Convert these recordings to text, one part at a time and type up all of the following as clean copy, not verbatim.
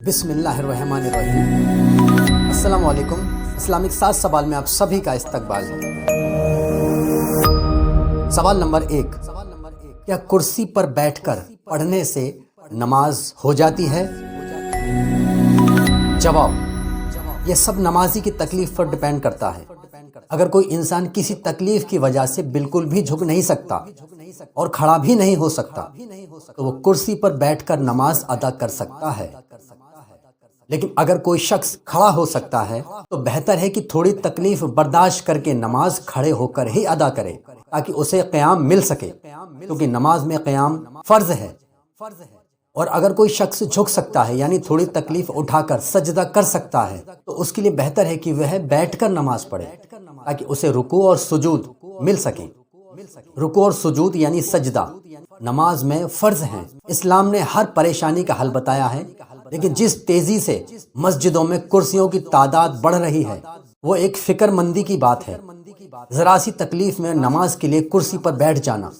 बिस्मिल्लाहिर्रहमानिर्रहीम। अस्सलाम वालेकुम। इस्लामिक 7 सवाल में आप सभी का इस्तकबाल है। सवाल नंबर 1, क्या कुर्सी पर बैठकर पढ़ने से नमाज हो जाती है? जवाब, यह सब नमाजी की तकलीफ पर डिपेंड करता है। अगर कोई इंसान किसी तकलीफ की वजह से बिल्कुल भी झुक नहीं सकता और खड़ा भी नहीं हो सकता तो वो कुर्सी पर बैठकर नमाज अदा कर सकता है। लेकिन अगर कोई शख्स खड़ा हो सकता है तो बेहतर है कि थोड़ी तकलीफ बर्दाश्त करके नमाज खड़े होकर ही अदा करे ताकि उसे क़याम मिल सके, क्योंकि नमाज में क़याम फ़र्ज़ है। और अगर कोई शख्स झुक सकता है यानी थोड़ी तकलीफ उठाकर सजदा कर सकता है तो उसके लिए बेहतर है कि वह बैठकर नमाज पढ़े ताकि उसे रुकू और सुजूद मिल सके। रुकू और सुजूद यानी सजदा नमाज में फ़र्ज़ हैं। इस्लाम ने हर परेशानी का हल बताया है, लेकिन जिस तेज़ी से मस्जिदों में कुर्सियों की तादाद बढ़ रही है वो एक फ़िक्रमंदी की बात है। ज़रा सी तकलीफ में नमाज के लिए कुर्सी पर बैठ जाना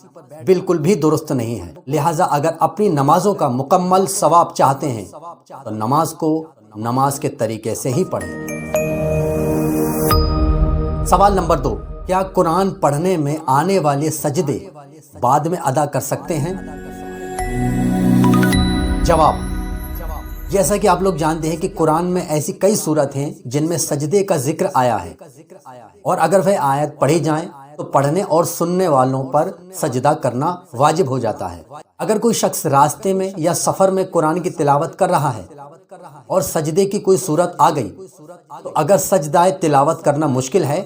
बिल्कुल भी दुरुस्त नहीं है। लिहाजा अगर अपनी नमाजों का मुकम्मल सवाब चाहते हैं तो नमाज को नमाज के तरीके से ही पढ़ें। सवाल नंबर 2, क्या कुरान पढ़ने में आने वाले सजदे बाद में अदा कर सकते हैं? जवाब, जैसा कि आप लोग जानते हैं कि कुरान में ऐसी कई सूरत हैं जिनमें सजदे का जिक्र आया है, और अगर वह आयत पढ़ी जाए तो पढ़ने और सुनने वालों पर सजदा करना वाजिब हो जाता है। अगर कोई शख्स रास्ते में या सफ़र में कुरान की तिलावत कर रहा है और सजदे की कोई सूरत आ गई तो अगर सजदाए तिलावत करना मुश्किल है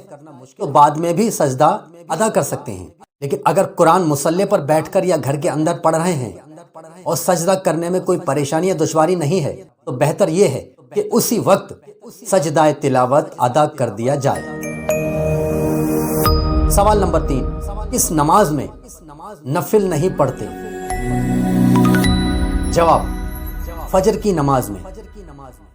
तो बाद में भी सजदा अदा कर सकते हैं। लेकिन अगर कुरान मुसल्ले पर बैठकर या घर के अंदर पढ़ रहे हैं और सजदा करने में कोई परेशानी या दुश्वारी नहीं है तो बेहतर यह है कि उसी वक्त सजदाए तिलावत अदा कर दिया जाए। सवाल नंबर 3, किस नमाज में नफिल नहीं पढ़ते? जवाब, फजर की नमाज में।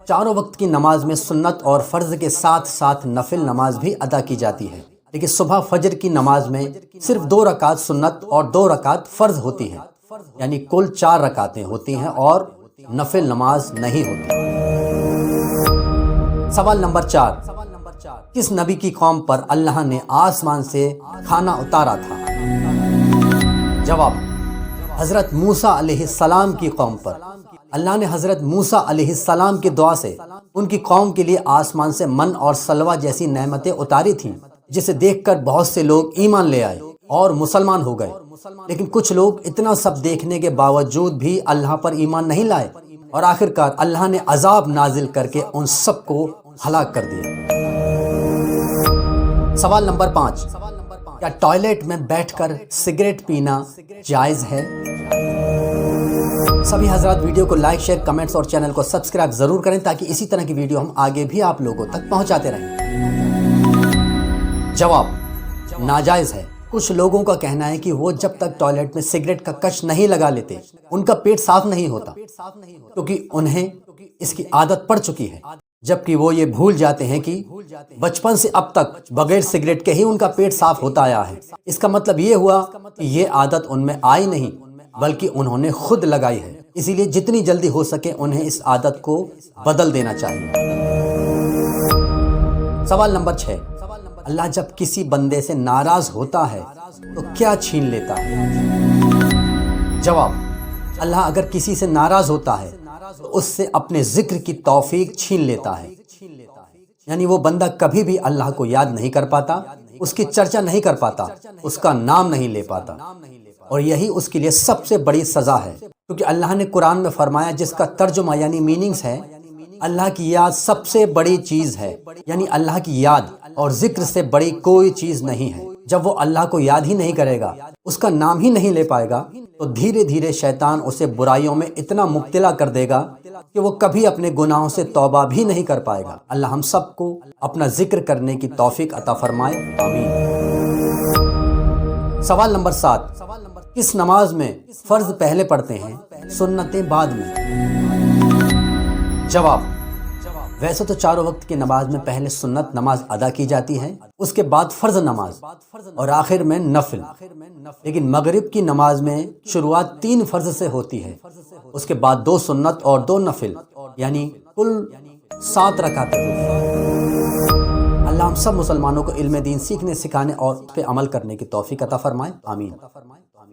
चारों वक्त की नमाज में सुन्नत और फ़र्ज़ के साथ साथ नफिल नमाज भी अदा की जाती है, लेकिन सुबह फजर की नमाज में सिर्फ 2 रकात सुन्नत और 2 रकात फ़र्ज़ होती हैं, यानी कुल 4 रकातें होती हैं और नफिल नमाज नहीं होती। सवाल नंबर 4, किस नबी की कौम पर अल्लाह ने आसमान से खाना उतारा था? जवाब, हज़रत मूसा अलैहिस्सलाम की कौम पर। अल्लाह ने हज़रत मूसा अलैहिस्सलाम की दुआ से उनकी कौम के लिए आसमान से मन और सलवा जैसी नेमतें उतारी थीं, जिसे देखकर बहुत से लोग ईमान ले आए और मुसलमान हो गए। लेकिन कुछ लोग इतना सब देखने के बावजूद भी अल्लाह पर ईमान नहीं लाए और आखिरकार अल्लाह ने अजाब नाजिल करके उन सबको हलाक कर दिया। सवाल नंबर 5, क्या टॉयलेट में बैठकर सिगरेट पीना जायज़ है? सभी हजरात वीडियो को लाइक, शेयर, कमेंट्स और चैनल को सब्सक्राइब जरूर करें ताकि इसी तरह की वीडियो हम आगे भी आप लोगों तक पहुंचाते रहें। जवाब, नाजायज़ है। कुछ लोगों का कहना है कि वो जब तक टॉयलेट में सिगरेट का कश नहीं लगा लेते उनका पेट साफ नहीं होता, क्योंकि उन्हें इसकी आदत पड़ चुकी है, जबकि वो ये भूल जाते हैं कि बचपन से अब तक बगैर सिगरेट के ही उनका पेट साफ होता आया है। इसका मतलब ये हुआ कि ये आदत उनमें आई नहीं बल्कि उन्होंने खुद लगाई है। इसीलिए जितनी जल्दी हो सके उन्हें इस आदत को बदल देना चाहिए। सवाल नंबर 6, अल्लाह जब किसी बंदे से नाराज होता है तो क्या छीन लेता है? जवाब, अल्लाह अगर किसी से नाराज होता है तो उससे अपने जिक्र की तौफीक छीन लेता है, यानी वो बंदा कभी भी अल्लाह को याद नहीं कर पाता, उसकी चर्चा नहीं कर पाता, उसका नाम नहीं ले पाता, और यही उसके लिए सबसे बड़ी सज़ा है। क्योंकि अल्लाह ने कुरान में फरमाया, जिसका तर्जुमा यानी मीनिंग्स है, अल्लाह की याद सबसे बड़ी चीज़ है, यानी अल्लाह की याद और जिक्र से बड़ी कोई चीज़ नहीं है। जब वो अल्लाह को याद ही नहीं करेगा, उसका नाम ही नहीं ले पाएगा, तो धीरे धीरे शैतान उसे बुराइयों में इतना मुब्तला कर देगा कि वो कभी अपने गुनाहों से तौबा भी नहीं कर पाएगा। अल्लाह हम सबको अपना जिक्र करने की तौफीक अता फरमाए, आमीन। सवाल नंबर 7, किस नमाज में फ़र्ज़ पहले पढ़ते हैं, सुन्नतें बाद में? जवाब, ویسے تو چاروں وقت کی نماز میں پہلے سنت نماز ادا کی جاتی ہے، اس کے بعد فرض نماز اور آخر میں نفل، لیکن مغرب کی نماز میں شروعات 3 فرض سے ہوتی ہے، اس کے بعد 2 سنت اور 2 نفل، یعنی کل 7 رکعتیں ہوتی ہیں۔ اللہ ہم سب مسلمانوں کو علم دین سیکھنے، سکھانے اور اس پہ عمل کرنے کی توفیق عطا فرمائے، آمین۔